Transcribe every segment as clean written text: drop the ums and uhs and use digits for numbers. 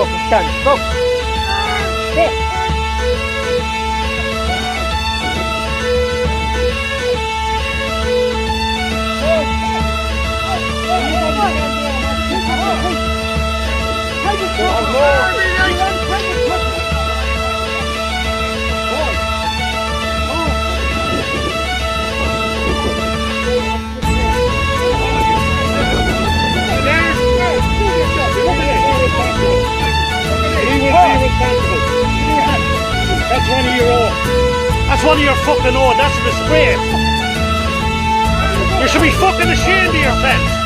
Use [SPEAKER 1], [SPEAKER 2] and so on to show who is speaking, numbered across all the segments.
[SPEAKER 1] fucking stand. Go. Sit.
[SPEAKER 2] That's one of your own. That's one of your fucking own. That's a disgrace. You should be fucking ashamed of yourself.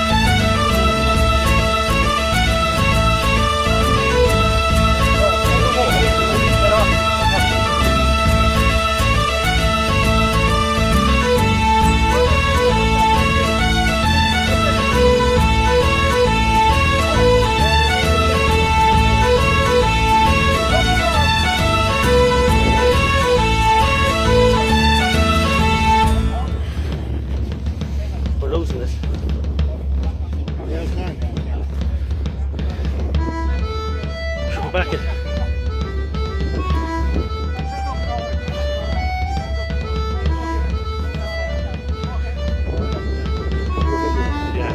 [SPEAKER 1] We're losing this.
[SPEAKER 2] Should go back in. Yeah.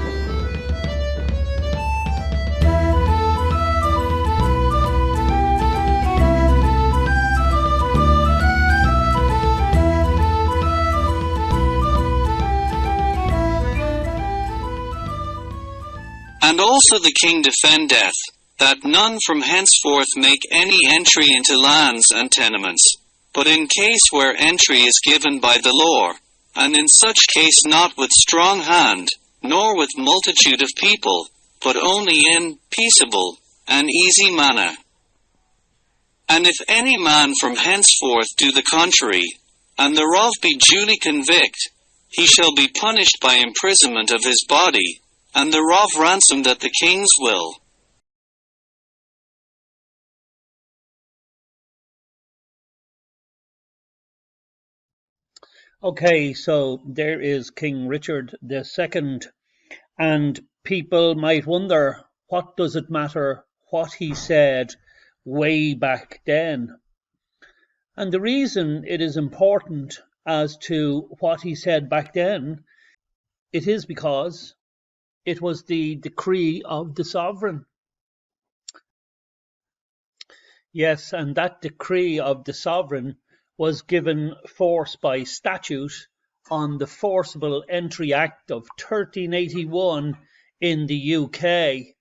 [SPEAKER 3] And also the king defendeth, that none from henceforth make any entry into lands and tenements, but in case where entry is given by the law, and in such case not with strong hand, nor with multitude of people, but only in peaceable and easy manner. And if any man from henceforth do the contrary, and thereof be duly convict, he shall be punished by imprisonment of his body, and thereof ransomed at the king's will.
[SPEAKER 2] Okay, so there is King Richard II, and people might wonder, what does it matter what he said way back then? And the reason it is important as to what he said back then, it is because it was the decree of the sovereign. Yes, and that decree of the sovereign was given force by statute on the Forcible Entry Act of 1381 in the UK.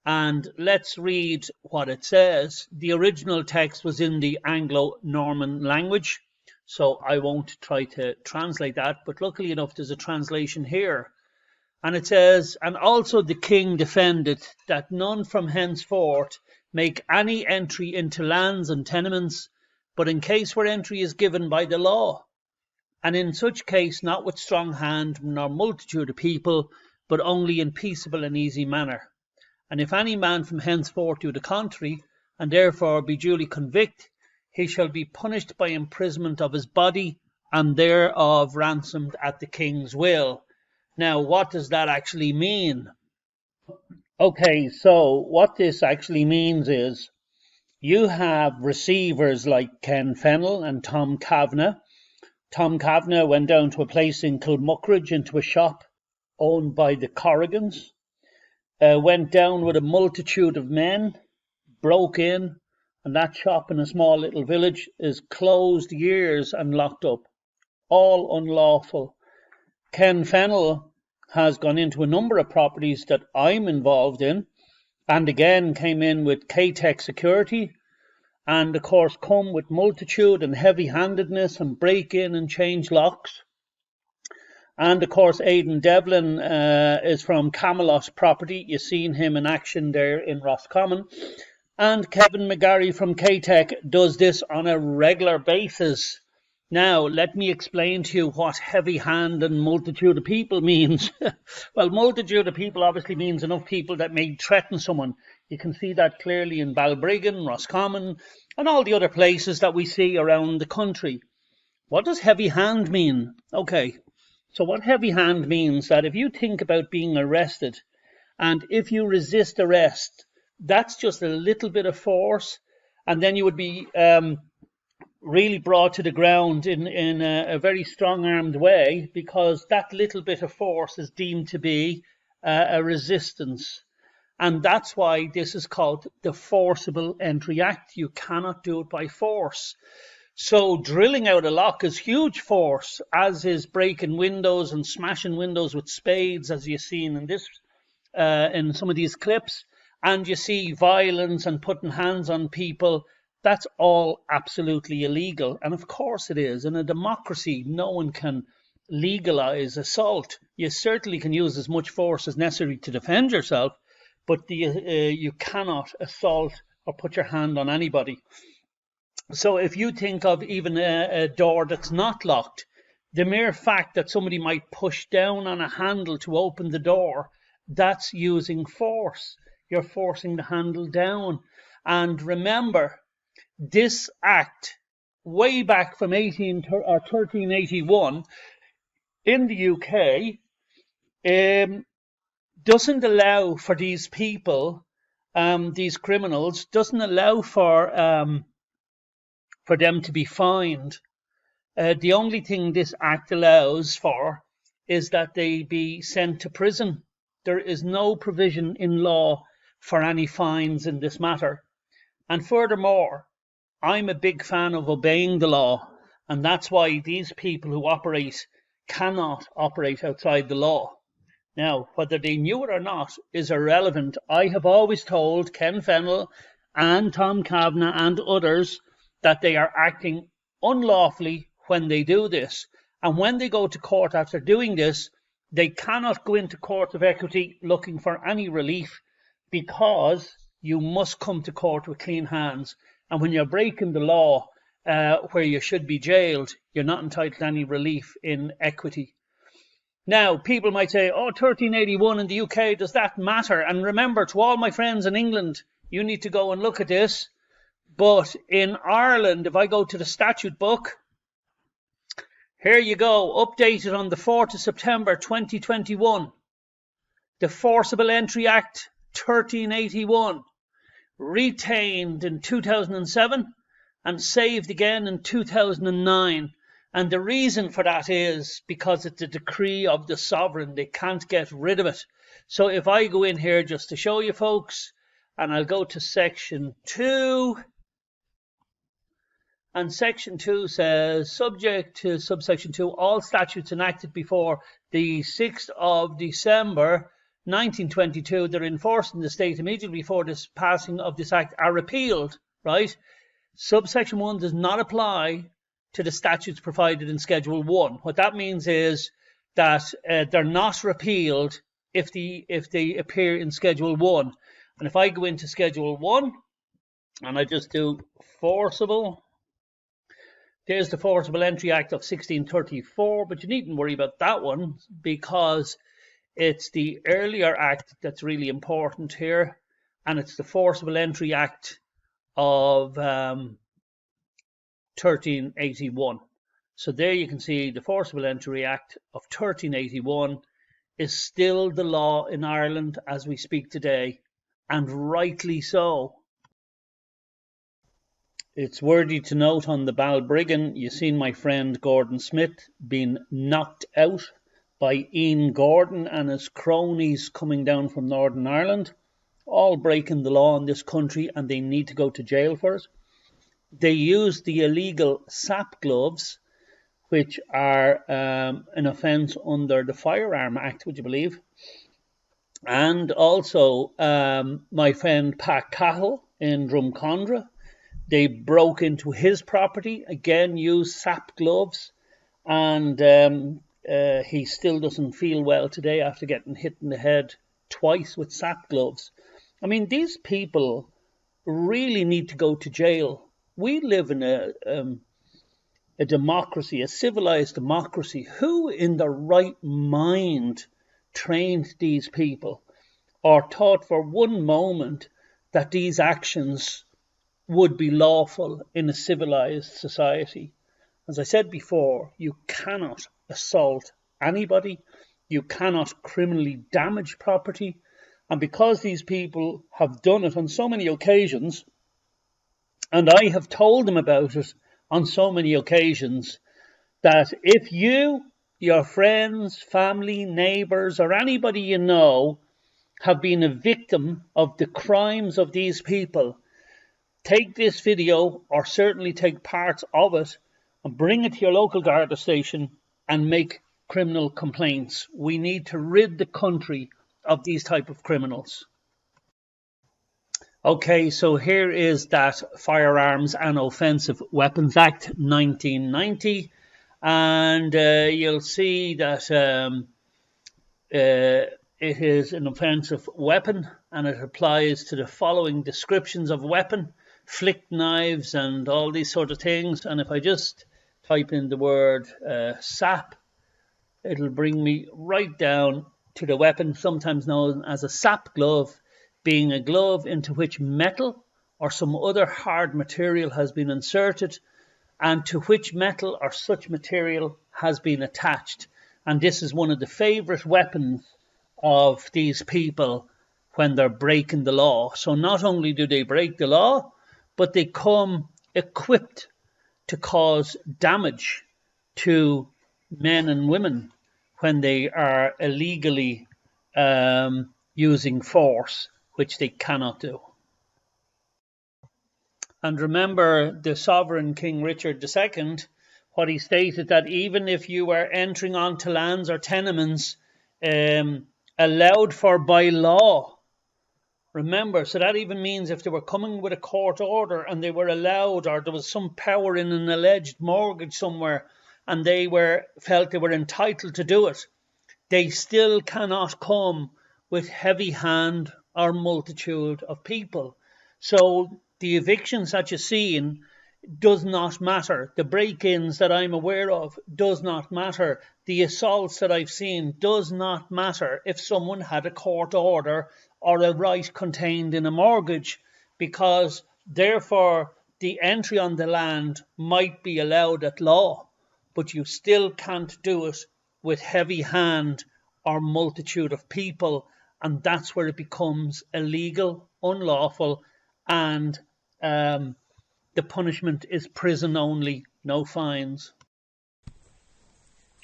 [SPEAKER 2] And let's read what it says. The original text was in the Anglo-Norman language, so I won't try to translate that, but luckily enough there's a translation here. And it says, and also the king defendeth that none from henceforth make any entry into lands and tenements, but in case where entry is given by the law, and in such case not with strong hand nor multitude of people, but only in peaceable and easy manner. And if any man from henceforth do the contrary, and therefore be duly convict, he shall be punished by imprisonment of his body, and thereof ransomed at the king's will. Now, what does that actually mean? Okay, so what this actually means is you have receivers like Ken Fennell and Tom Kavanagh. Tom Kavanagh went down to a place in Kilmuckridge into a shop owned by the Corrigans, went down with a multitude of men, broke in, and that shop in a small little village is closed years and locked up. All unlawful. Ken Fennell has gone into a number of properties that I'm involved in, and again came in with K-Tech security, and of course come with multitude and heavy-handedness and break in and change locks. And of course Aidan Devlin is from Camelot property. You've seen him in action there in Roscommon. And Kevin McGarry from K-Tech does this on a regular basis. Now, let me explain to you what heavy hand and multitude of people means. Well, multitude of people obviously means enough people that may threaten someone. You can see that clearly in Balbriggan, Roscommon, and all the other places that we see around the country. What does heavy hand mean? Okay, so what heavy hand means that if you think about being arrested, and if you resist arrest, That's just a little bit of force, and then you would be really brought to the ground in a very strong-armed way, because that little bit of force is deemed to be a resistance. And that's why this is called the Forcible Entry Act. You cannot do it by force. So drilling out a lock is huge force, as is breaking windows and smashing windows with spades, as you've seen in this, in some of these clips. And you see violence and putting hands on people. That's all absolutely illegal. And of course it is. In a democracy, no one can legalize assault. You certainly can use as much force as necessary to defend yourself, but you cannot assault or put your hand on anybody. So if you think of even a door that's not locked, the mere fact that somebody might push down on a handle to open the door, that's using force. You're forcing the handle down. And remember, this act, way back from 1381 in the UK, doesn't allow for these people, these criminals, doesn't allow for them to be fined. The only thing this act allows for is that they be sent to prison. There is no provision in law for any fines in this matter. And furthermore, I'm a big fan of obeying the law, and that's why these people who operate cannot operate outside the law. Now, whether they knew it or not is irrelevant. I have always told Ken Fennell and Tom Kavanagh and others that they are acting unlawfully when they do this. And when they go to court after doing this, they cannot go into court of equity looking for any relief, because you must come to court with clean hands. And when you're breaking the law where you should be jailed, you're not entitled to any relief in equity. Now, people might say, oh, 1381 in the UK, does that matter? And remember, to all my friends in England, you need to go and look at this. But in Ireland, if I go to the statute book, here you go, updated on the 4th of September 2021. The Forcible Entry Act 1381, retained in 2007 and saved again in 2009. And the reason for that is because it's a decree of the sovereign. They can't get rid of it. So if I go in here just to show you folks, and I'll go to section 2, and section 2 says, subject to subsection 2, all statutes enacted before the 6th of December 1922 that are enforced in the state immediately before this passing of this act are repealed, right? Subsection 1 does not apply to the statutes provided in Schedule 1. What that means is that they're not repealed if they appear in Schedule 1. And if I go into Schedule 1 and I just do forcible, there's the Forcible Entry Act of 1634, but you needn't worry about that one, because it's the earlier act that's really important here, and it's the Forcible Entry Act of 1381. So there you can see the Forcible Entry Act of 1381 is still the law in Ireland as we speak today, and rightly so. It's worthy to note on the Balbriggan, you've seen my friend Gordon Smith being knocked out by Ian Gordon and his cronies coming down from Northern Ireland, all breaking the law in this country, and they need to go to jail for it. They used the illegal SAP gloves, which are an offence under the Firearm Act, would you believe? And also my friend Pat Cahill in Drumcondra, they broke into his property, again used SAP gloves, and he still doesn't feel well today after getting hit in the head twice with SAP gloves. I mean, these people really need to go to jail. We live in a democracy, a civilized democracy. Who in their right mind trained these people or thought for one moment that these actions would be lawful in a civilized society? As I said before, you cannot assault anybody. You cannot criminally damage property. And because these people have done it on so many occasions, and I have told them about it on so many occasions, that if you, your friends, family, neighbours, or anybody you know have been a victim of the crimes of these people, take this video, or certainly take parts of it, and bring it to your local Garda station and make criminal complaints. We need to rid the country of these type of criminals. Okay, so here is that Firearms and Offensive Weapons Act 1990, and you'll see that it is an offensive weapon, and it applies to the following descriptions of weapon: flick knives and all these sort of things. And if I just type in the word SAP, it'll bring me right down to the weapon, sometimes known as a SAP glove, being a glove into which metal or some other hard material has been inserted, and to which metal or such material has been attached. And this is one of the favourite weapons of these people when they're breaking the law. So not only do they break the law, but they come equipped to cause damage to men and women when they are illegally using force, which they cannot do. And remember the sovereign King Richard II, what he stated, that even if you were entering onto lands or tenements allowed for by law, remember, so that even means if they were coming with a court order and they were allowed, or there was some power in an alleged mortgage somewhere and they felt they were entitled to do it, they still cannot come with heavy hand or multitude of people. So the evictions that you're seeing does not matter. The break-ins that I'm aware of does not matter. The assaults that I've seen does not matter if someone had a court order or a right contained in a mortgage, because therefore the entry on the land might be allowed at law, but you still can't do it with heavy hand or multitude of people, and that's where it becomes illegal, unlawful, and the punishment is prison only, no fines.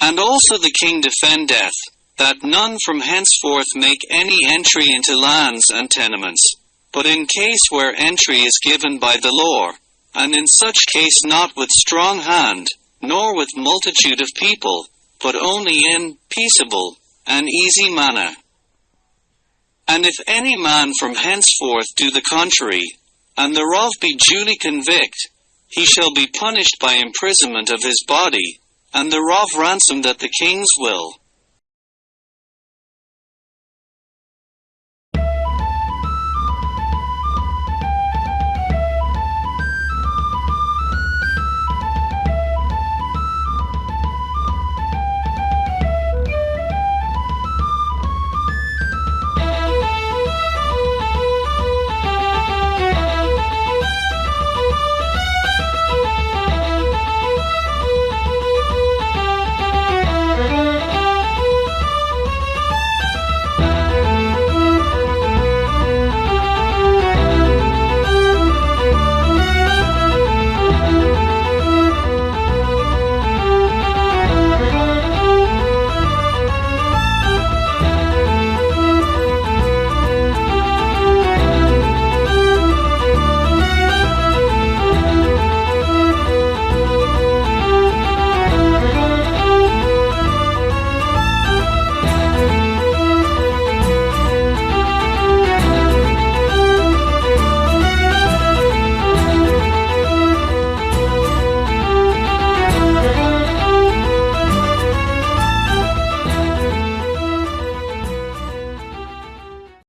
[SPEAKER 3] And also the king defendeth, that none from henceforth make any entry into lands and tenements, but in case where entry is given by the law, and in such case not with strong hand, nor with multitude of people, but only in peaceable and easy manner. And if any man from henceforth do the contrary, and thereof be duly convict, he shall be punished by imprisonment of his body, and thereof ransomed at the king's will.